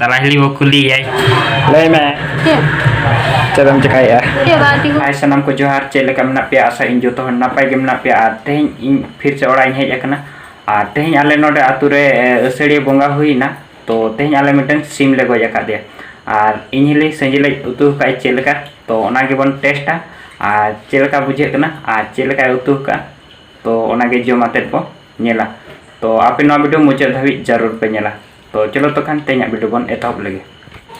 Talah li wakuli ya. Lay me. Iya. Cadam cekai ya. Iya berarti Hai sanam ko johar cele kam na pia asa injo to na pai gem na pia teh in phir se ora in hej akana. Teh ale node ature asedi bonga huina. To teh ale miten sim le goj akade. Ar inhile senjile utu kai cele ka to ona ge bon testa. Cele ka bujhe kana cele ka utu ka. To ona ge jom atet bo nyela. तो आप इन video मुझे Dhabi जरूर पे नेला तो चलो तो खान तेज video बन एतहब लगे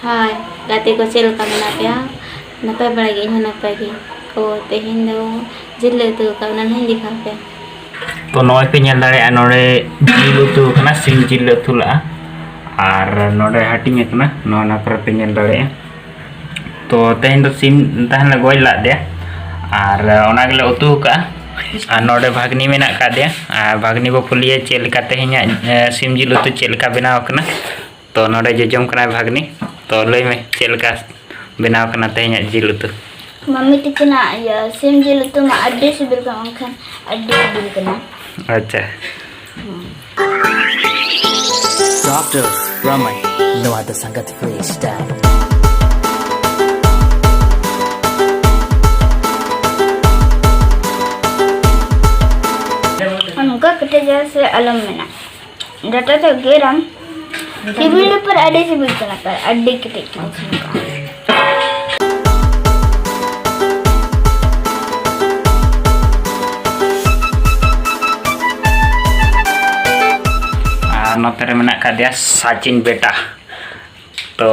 हाय गाते को चल का मना पे नपाय बड़ा गे नपाय गे को तेहिन दो जिल तो का नहीं दिखा पे तो नय पे नेल दाड़े नोडे जिल उतु कना सिम जिल उतु ला आर नोडे हटिंग कना नो ना पर पे नेल दाड़े तो तेहिन दो सिम ताहन गoj ला दे आर ओना गेले उतु का नोडे भागनी मेना का दे भागनी बो फुलिए चेल का तेहिन सिम जिल उतु चेल का बनाव कना तो नोडे जजम कना भागनी तो लय में चेल का बनाव कना तेहिन जिल उतु मम्मी तिकना या सिम जिल तो मा अड्डे से बिल का खान अड्डे बिल कना अच्छा Dr. Ramai no ada sangat freestyle. हमका कटे जैसे अलम में ना डाटा तो गेरम सिविल पर अड्डे से बिल करना पर अड्डे कटे नोते रे मेना का दिया सचिन बेटा तो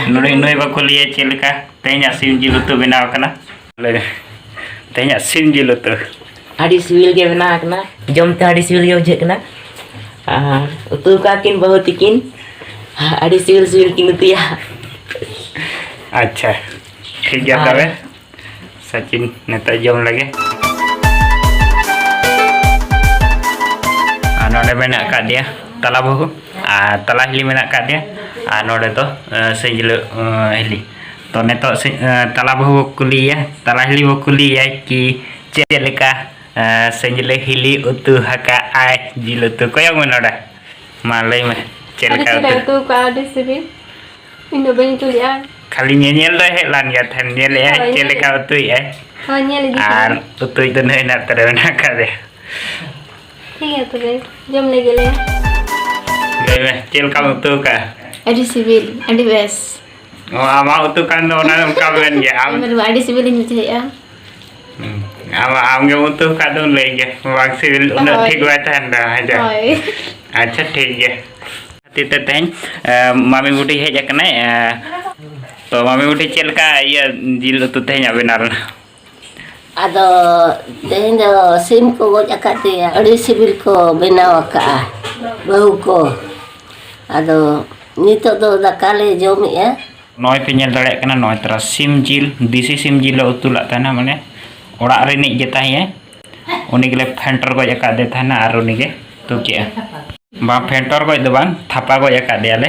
नुई नुई बाको लिए चेलका तेजा सिम जिल उतु बनाव कना तेजा सिम जिल उतु आड़ी सिविल के बना कना जमते आड़ी सिविल के बुझे कना उतु का किन बहुत किन आड़ी सिविल किन उतिया अच्छा ठीक गया तबे सचिन नेता जम लगे नोडे मेना का दिया तला बहु तला हिली मेना का दिया नोडे तो सेजिल हिली तो नेतो तला बहु कुलिया तला हिली वो कुलिया कि चेलका सेजिल हिली उतु हका आय जिल उतु कोयong नोडा मा लay में चेलका उतु का अड्डे से बिल इनो बनी तो लिया खाली nyel do helan ya tan nyel ya चेलका उतु ya हां nyel दी आर उतु तो नहीं ना तरह ना का दे ठीक है तो भाई जम ले गेले ले में चेलका उतु का अड्डे सिविल अड्डे बेस आमा उतु kan do na ka ben ya am मेरे अड्डे सिविल नहीं चाहिए ama am ge utuh ka do le ge wang civil una ठीक बात है ना है अच्छा ठीक है तीते तेन मामी बुटी हे जकने तो मामी बुटी चेलका ये जिल उतु तेन बेनार ado tehin do sim ko goj akate adi sibil ko benaw ka bahu ko ado nito do dakale jomi ya नय पे नेल दाड़े कना नय तरा सिम जिल दिसी सिम जिल उतु ला ताना माने ओड़ा रे नि जे ताहे उनी गेले फेंटर गoj का दे थाना आर उनी गे तो के बा फेंटर गoj दो बांग थापा गoj का दे आले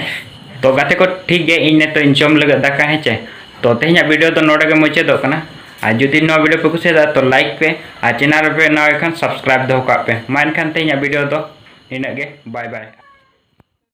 तो गाते को ठीक गे इन ने तो इंचम लगे दाका है चे तो तेहिया वीडियो तो नोडे के मुचे दो कना आ जुदी नो वीडियो पे कुछ तो लाइक पे आ चैनल पे ना खान सब्सक्राइब दो का पे मान खान तेहिया वीडियो तो इना गे बाय बाय।